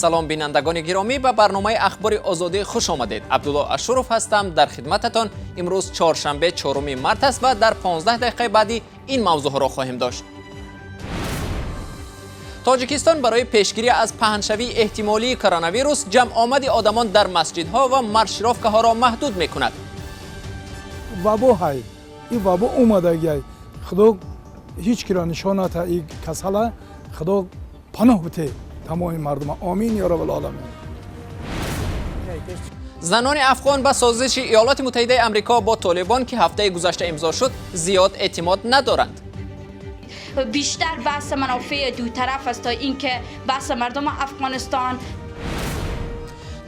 سلام بینندگان گرامی، به برنامه اخبار آزادی خوش آمدید. عبدالله اشرف هستم در خدمتتان. امروز چهارشنبه 4 مارت است و در 15 دقیقه بعدی این موضوع را خواهیم داشت. تاجیکستان برای پیشگیری از پهنشوی احتمالی کرونا جمع آمد آدمان در مسجدها و مرشرافگاه‌ها را محدود می‌کند. وبا های این وبا اومدگی خدا هیچ کی را نشان نده این کساله خدا پناه بده تمام مردم. آمین یا رب العالمین. زنان افغان به سازش ایالات متحده آمریکا با طالبان که هفته گذشته امضا شد زیاد اعتماد ندارند. بیشتر بحث منافع دو طرف است تا اینکه بحث مردم افغانستان.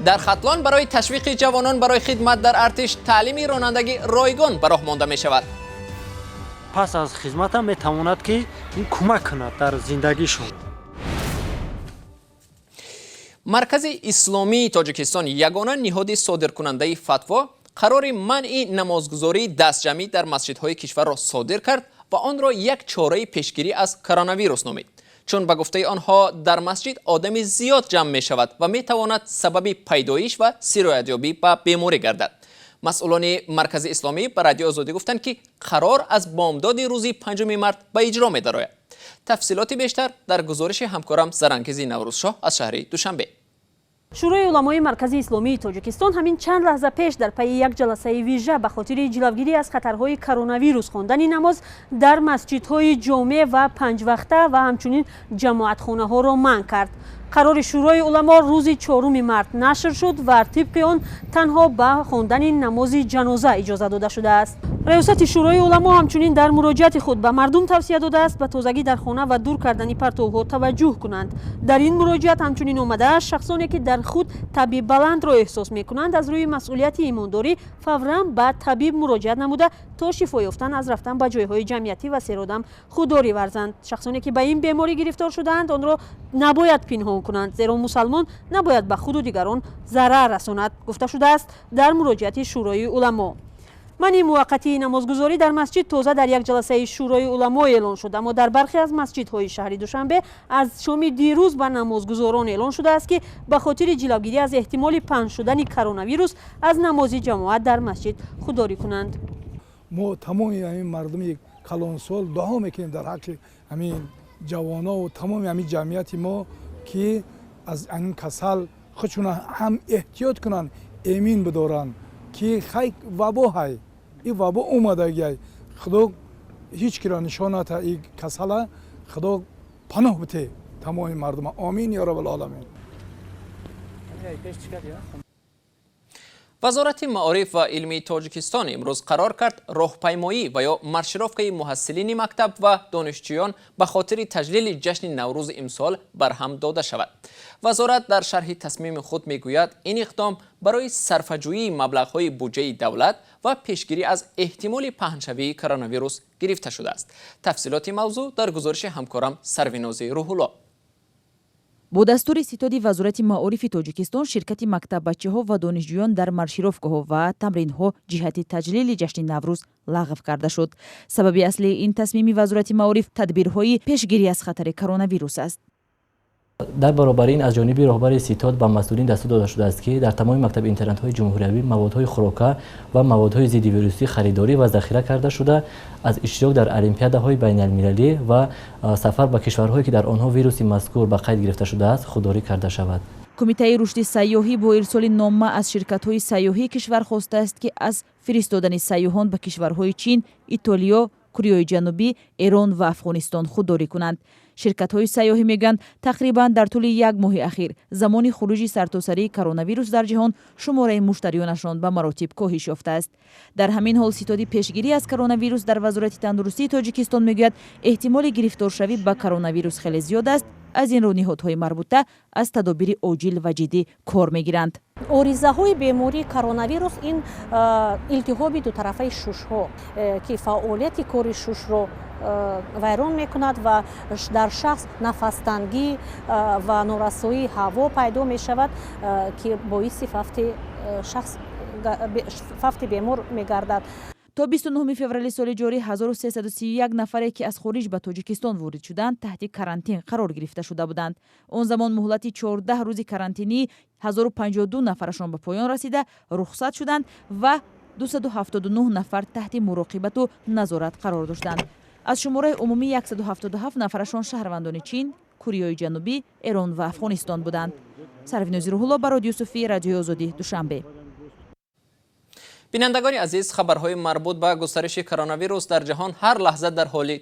در ختلان برای تشویق جوانان برای خدمت در ارتش تعلیم رانندگی رایگان به راه مانده می شود. پس از خدمت هم می تواند که این کمک کند در زندگیشون. مرکز اسلامی تاجیکستان یگانه نهاد صادرکننده فتوا قرار منع نمازگزاری دستجمعی در مسجدهای کشور را صادر کرد و آن را یک چاره پیشگیری از کرونا نامید، چون به گفته آنها در مسجد آدم زیاد جمع می شود و می تواند سبب پیدایش و سیرویتی به بیماری گردد. مسئولان مرکز اسلامی به رادیو آزادی گفتند که قرار از بامداد روز 5 مارت به اجرا می درآید. تفصیلات بیشتر در گزارش همکارم زرانکز نوروزشاه از شهر دوشنبه. شورای علمای مرکز اسلامی تاجیکستان همین چند لحظه پیش در پی یک جلسه ویژه به خاطر جلوگیری از خطرهای کرونا خواندن نماز در مسجدهای جامع و 5 وقته و همچنین جماعتخانه ها را منع کرد. قرار شورای علما روز 4 مارت نشر شد و طبق آن تنها به خواندن نماز جنازه اجازه داده شده است. ریاست شورای علما همچنین در مراجعت خود به مردم توصیه داده است به تازگی در خانه و دور کردن پرتوها توجه کنند. در این مراجعت همچنین آمده است شخصانی که در خود طبیب بلند را احساس می کنند از روی مسئولیت ایمانداری فوراً به طبیب مراجعت نموده تا شفا یافتن از رفتن به جایهای جمعیتی و سرادم خودداری ورزند. شخصانی که به این بیماری گرفتار شدند آن را نباید پنهان کنند، زیرا مسلمان نباید به خود و دیگران ضرر رساند، گفته شده است در مراجعت شورای علما. منع موقتی نمازگزاری در مسجد تازه در یک جلسه شورای علما اعلان شد، اما در برخی از مسجدهای شهر دوشنبه از شام دیروز به نمازگزاران اعلان شده است که به خاطر جلوگیری از احتمال پنهان شدن کرونا از نماز جماعت در مسجد خودداری کنند. ما تمام این مردم کلانسال دعا میکنیم در حق همین جوانا و تمام همین جمعیت ما که از این کسل خودشون هم احتیاط کنن، امین بدارن که خیلی وبا های این وبا اومدگی خدا هیچ کی را نشان نده این کسل خدا پناه بده تمام مردم. آمین یا رب العالمین. وزارت معارف و علم تاجیکستان امروز قرار کرد راهپیمایی و یا مرشرافگاه محصلین مکتب و دانشجویان به خاطر تجلیل جشن نوروز امسال برهم داده شود. وزارت در شرح تصمیم خود میگوید این اقدام برای صرفه‌جویی مبلغ‌های بودجه دولت و پیشگیری از احتمال پهنشوی کرونا گرفته شده است. تفصیلات موضوع در گزارش همکارم سرویناز روح‌الله. با دستور ستاد وزارت معارف تاجیکستان شرکت مکتب بچه‌ها و دانشجویان در مرشرافگاه‌ها و تمرین‌ها جهت تجلیل جشن نوروز لغو کرده شد. سبب اصلی این تصمیم وزارت معارف تدبیرهای پیشگیری از خطر کرونا است. در برابر این از جانب رهبر ستاد به مسئولین دستور داده شده است که در تمام مکتب اینترنت‌های جمهوری موادهای خوراکه و موادهای ضد ویروسی خریداری و ذخیره کرده شده از اشتراک در المپیادهای بین‌المللی و سفر به کشورهایی که در آنها ویروس مذکور به قید گرفته شده است خودداری کرده شود. کمیته رشد سیاحی با ارسال نامه از شرکت‌های سیاحی کشور خواسته است که از فرستادن سیاحان به کشورهای چین، ایتالیا، کره جنوبی، ایران و افغانستان خودداری کنند. شرکت‌های سیاحی میگن تقریبا در طول یک ماه اخیر زمان خروج سرتاسری کرونا در جهان شماره مشتریانشان به مراتب کاهش یافته است. در همین حال ستاد پیشگیری از کرونا در وزارت تندرستی تاجیکستان میگوید احتمال گرفتار شوی به کرونا خیلی زیاد است. از این رو نهادهای مربوطه از تدابیر عاجل و جدی کار میگیرند. آریزه های بیماری کرونا این التهاب دو طرفه شش ها که فعالیت کار شش رو ویران میکند و در شخص نفس تنگی و نورسایی هوا پیدا می شود که باعث فوت بیمار می گردد. تا 29 فوریه سال جاری 1331 نفره که از خارج به تاجیکستان وارد شدند تحت کرانتین قرار گرفته شده بودند. اون زمان مهلت 14 روزی کرانتینی 1052 نفرشان به پایان رسیده رخصت شدند و 279 نفر تحت مراقبت و نظارت قرار داشتند. از شماره عمومی 177 نفرشان شهروندان چین، کره جنوبی، ایران و افغانستان بودند. سروین زیروه‌الله برای رادیو صوفی رادیو آزادی دوشنبه. بینندگان عزیز، خبرهای مربوط به گسترش کرونا در جهان هر لحظه در حال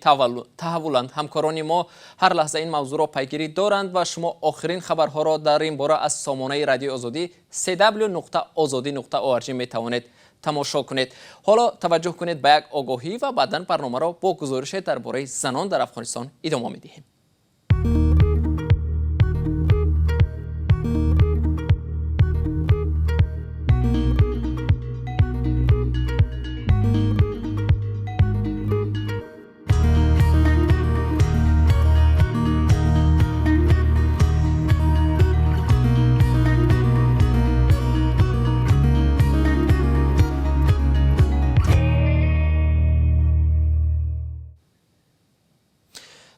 تحولند. همکاران ما هر لحظه این موضوع را پیگیری دارند و شما آخرین خبرها را در این باره از سامانه رادیو آزادی www.azadi.org می توانید تماشا کنید. حالا توجه کنید به یک آگاهی و بعداً برنامه را با گزارش درباره زنان در افغانستان ادامه می‌دهیم.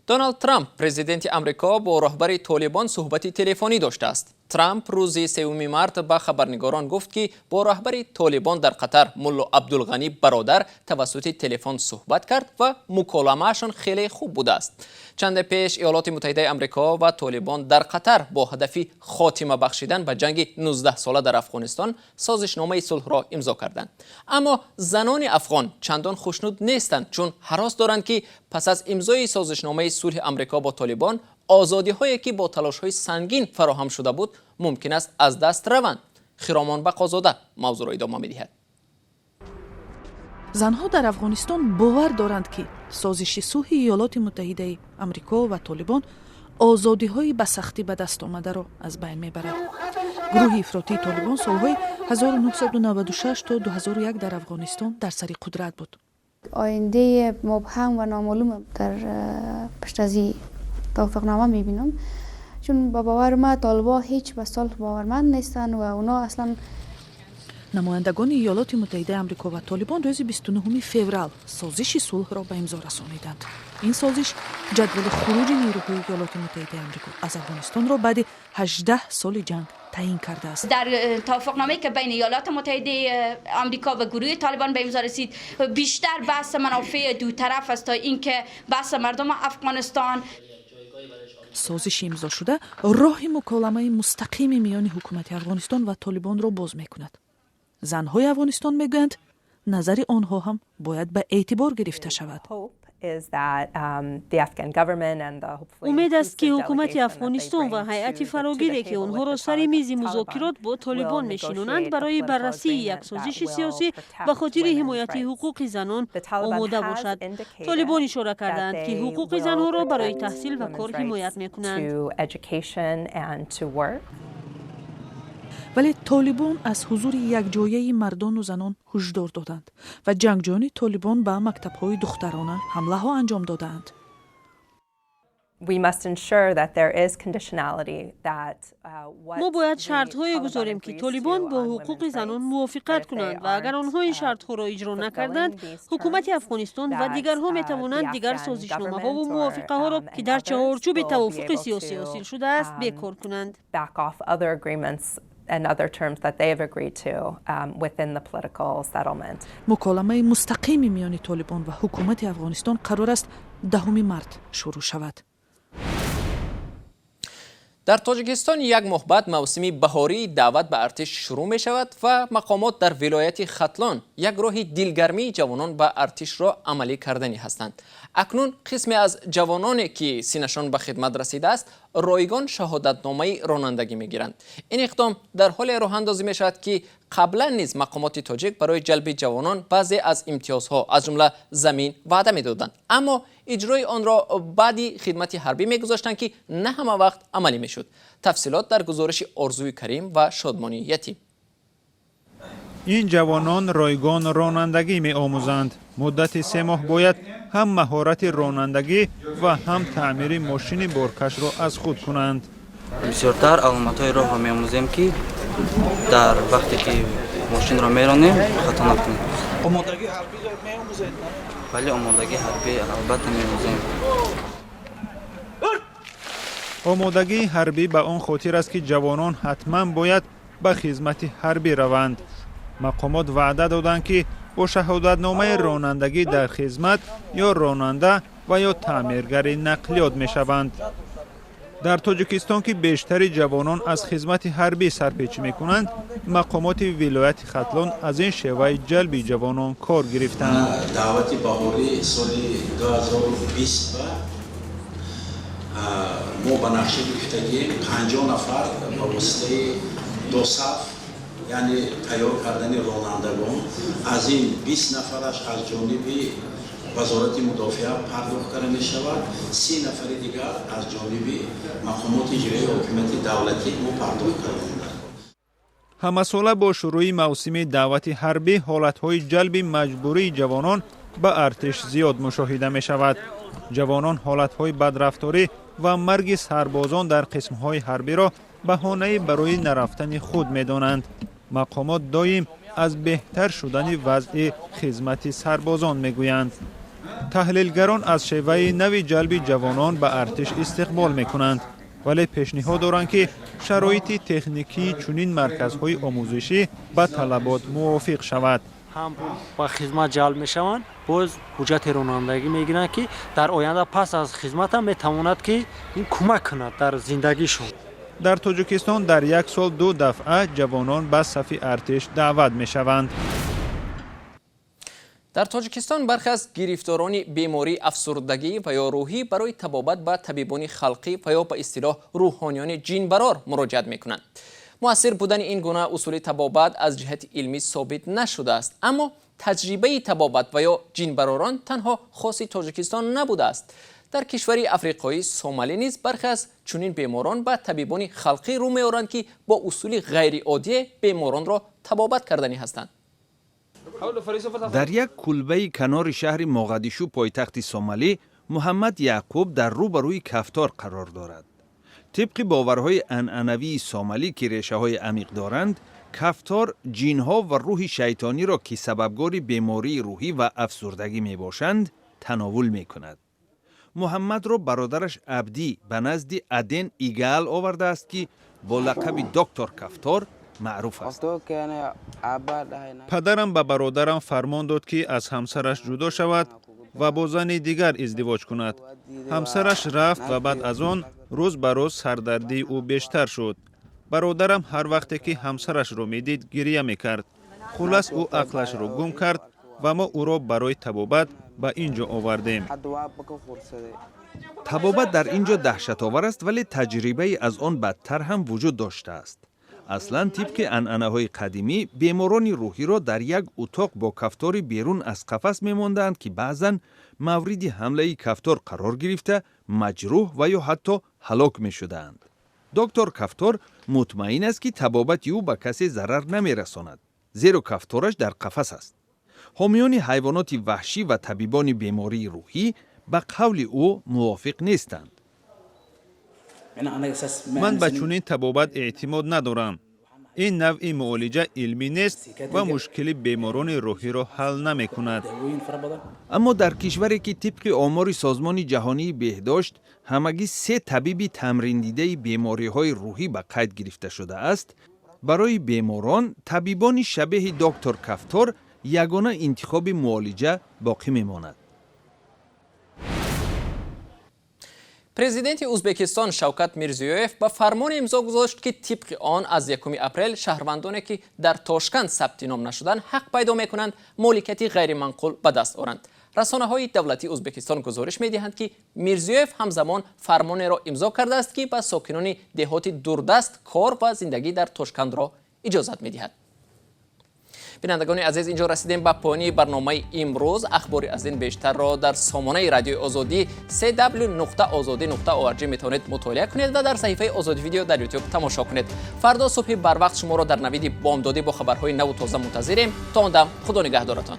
دونالد ترامپ پرزیدنت آمریکا با رهبر طالبان صحبت تلفنی داشته است. ترامپ روز 3 مارت به خبرنگاران گفت که با رهبر طالبان در قطر ملا عبدالغنی برادر توسط تلفن صحبت کرد و مکالمه‌شان خیلی خوب بوده است. چند پیش ایالات متحده آمریکا و طالبان در قطر با هدف خاتمه بخشیدن به جنگ 19 ساله در افغانستان سازشنامه صلح را امضا کردند. اما زنان افغان چندان خوشنود نیستند، چون هراس دارند که پس از امضای سازشنامه صلح آمریکا با طالبان آزادی هایی که با تلاش های سنگین فراهم شده بود ممکن است از دست روند. خرامان بقازاده موضوع را ادامه می‌دهد. زنها در افغانستان باور دارند که سازش صلح ایالات متحده آمریکا و طالبان آزادی‌های به سختی به دست آمده را از بین می‌برد. گروه افراطی طالبان سال‌های 1996 تا 2001 در افغانستان در سر قدرت بود. آینده مبهم و نامعلوم در پشت از این توافقنامه می‌بینم، چون با باور ما طالبان هیچ به صلح باورمند نیستند و اونا اصلا. نمایندگان ایالات متحده آمریکا و طالبان روز 29 فوریه سازش صلح را به امضا رسانیدند. این سازش جدول خروج نیروهای ایالات متحده آمریکا از افغانستان را بعد 18 سال جنگ تعیین کرده است. در توافقنامه‌ای که بین ایالات متحده آمریکا و گروه طالبان به امضا رسید، بیشتر بحث منافع دو طرف است تا اینکه بحث مردم افغانستان. سازش امضا شده راه مکالمه مستقیم میان حکومت افغانستان و طالبان را باز میکند. زنهای افغانستان میگویند نظر آنها هم باید به اعتبار گرفته شود. امید است که حکومت افغانستان و هیئت فراگیری که آنها را سر میز مذاکرات با طالبان میشینانند برای بررسی یک سازش سیاسی به خاطر حمایت حقوق زنان آماده باشد. طالبان اشاره کردند که حقوق زنها را برای تحصیل و کار حمایت میکنند. ولی طالبان از حضور یک جایه مردان و زنان هشدار دادند و جنگجویان طالبان به مکتب‌های دخترانه حمله ها انجام دادند. ما باید شرط‌هایی گذاریم که طالبان با حقوق زنان موافقت کنند و اگر آنها این شرط‌ها را اجرا نکردند، حکومت افغانستان و دیگرها می‌توانند دیگر سازشنامه‌ها و موافقه‌ها را که در چارچوب توافق سیاسی حاصل شده است بیکار کنند. and other terms that they have agreed to within the political settlement. مکالمه مستقیم میان طالبان و حکومت افغانستان قرار است 10 مارت شروع شود. در تاجیکستان یک ماه بعد موسم بهاری دعوت به ارتش شروع می شود و مقامات در ولایت ختلان یک راه دلگرمی جوانان به ارتش را عملی کردنی هستند. اکنون قسمی از جوانانی که سینشان به خدمت رسیده است رایگان شهادتنامه رانندگی می گیرند. این اقدام در حال راه اندازی می شود که قبلا نیز مقامات تاجیک برای جلب جوانان بعضی از امتیازها از جمله زمین وعده می دادند، اما اجرای آن را بعدی خدمت حربی می گذاشتند که نه همه وقت عملی می شد. تفصیلات در گزارش آرزوی کریم و شادمانی یتیم. این جوانان رایگان رانندگی می آموزند. مدت 3 ماه باید هم مهارت رانندگی و هم تعمیر ماشین بارکش را از خود کنند. بسیارتر علامت‌های راه را می آموزیم که در وقتی که ماشین را میرانیم خطا نکنیم. آمادگی حربی می‌آموزید؟ بله آمادگی حربی البته می‌آموزیم. آمادگی حربی به آن خاطر است که جوانان حتما باید به خدمت حربی روند. مقامات وعده دادند که با شهادتنامه رانندگی در خدمت یا راننده و یا تعمیرگر نقلیات میشوند. در تاجیکستان که بیشتر جوانان از خدمت حربی سرپیچی میکنند، مقامات ولایت ختلان از این شیوه جلب جوانان کار گرفتند. دعوت بهاری سال 2020 ما به نقشه گرفتگی 50 نفر به واسطه دو صف یعنی تیار کردن رانندگان، از این 20 نفرش از جانب وزارت مدافعه پرداخت کرده می شود، 30 نفر دیگر از جانب مقامات اجرایی حکومت دولتی ما پرداخت کرده. همساله با شروع موسم دعوت حربی حالتهای جلب مجبوری جوانان به ارتش زیاد مشاهده می شود. جوانان حالتهای بدرفتاری و مرگ سربازان در قسمهای حربی را بهانه برای نرفتن خود می دانند. مقامات دایم از بهتر شدن وضع خدمت سربازان می گویند. تحلیلگران از شیوه نوی جلب جوانان به ارتش استقبال می کنند، ولی پیشنهاد دارند که شرایط تکنیکی چنین مرکزهای آموزشی به طلبات موافق شود. هم با خدمت جلب می شوند، باز حجت رانندگی می گیرند که در آینده پس از خدمت هم می تواند که این کمک کند در زندگیشون. در تاجیکستان در یک سال 2 دفعه جوانان به صف ارتش دعوت می شوند. در تاجیکستان برخی از گرفتاران بیماری افسردگی و یا روحی برای طبابت به طبیبان خلقی و یا به اصطلاح روحانیان جنبرار مراجعت می کنند. مؤثر بودن این گونه اصول طبابت از جهت علمی ثابت نشده است، اما تجربه طبابت و یا جنبراران تنها خاص تاجیکستان نبوده است. در کشور افریقایی سومالی نیز برخی از چنین بیماران به طبیبان خلقی رو می‌آورند که با اصول غیر عادی بیماران را طبابت کردنی هستند. در یک کلبه کنار شهر موغادیشو پایتخت سومالی، محمد یعقوب در روبروی کفتار قرار دارد. طبق باورهای عنعنوی سومالی که ریشه‌های عمیق دارند، کفتار جن‌ها و روح شیطانی را که سببگار بیماری روحی و افسردگی میباشند تناول میکند. محمد را برادرش عبدی به نزد ادن ایگال آورده است که با لقب دکتر کفتار معروف است. پدرم به برادرم فرمان داد که از همسرش جدا شود و با زن دیگر ازدواج کند. همسرش رفت و بعد از آن روز به روز سردردی او بیشتر شد. برادرم هر وقتی که همسرش را میدید گریه میکرد. خلاص او عقلش را گم کرد و ما او را برای طبابت به اینجا آوردیم. طبابت در اینجا دهشت‌آور است، ولی تجربه از آن بدتر هم وجود داشته است. اصلا طبق عنعنه‌های قدیمی بیماران روحی را در یک اتاق با کفتار بیرون از قفس می‌ماندند که بعضاً مورد حمله کفتار قرار گرفته مجروح و یا حتی هلاک می‌شدند. دکتر کفتار مطمئن است که طبابت او به کسی ضرر نمی‌رساند، زیرا کفتارش در قفس است. حامیان حیوانات وحشی و طبیبان بیماری روحی به قول او موافق نیستند. من به چنین طبابت اعتماد ندارم. این نوع معالجه علمی نیست و مشکل بیماران روحی را حل نمی کند. اما در کشوری که طبق آمار سازمان جهانی بهداشت همگی 3 طبیب تمرین دیده بیماری های روحی به قید گرفته شده است، برای بیماران طبیبان شبیه دکتر کفتار یگانه انتخاب معالجه باقی میماند. پرزیدنت ازبکستان شوکت میرزیویف با فرمان امضا گذاشت که طبق آن از 1 اپریل شهروندانی که در تاشکند ثبت نام نشدند حق پیدا میکنند مالکیتی غیر منقول به دست آورند. رسانه‌های دولتی ازبکستان گزارش می‌دهند که میرزیویف همزمان فرمان را امضا کرده است که به ساکنان دهات دوردست کار و زندگی در تاشکند را اجازت می‌دهد. بینندگان عزیز، اینجا رسیدیم به پایان برنامه امروز. اخباری از این بیشتر را در سامانه رادیو آزادی www.azadi.org میتونید مطالعه کنید و در صفحه آزادی ویدیو در یوتیوب تماشا کنید. فردا صبح بر وقت شما را در نوید بامدادی با خبرهای نو و تازه منتظریم. تا آن دم خدا نگهدارتان.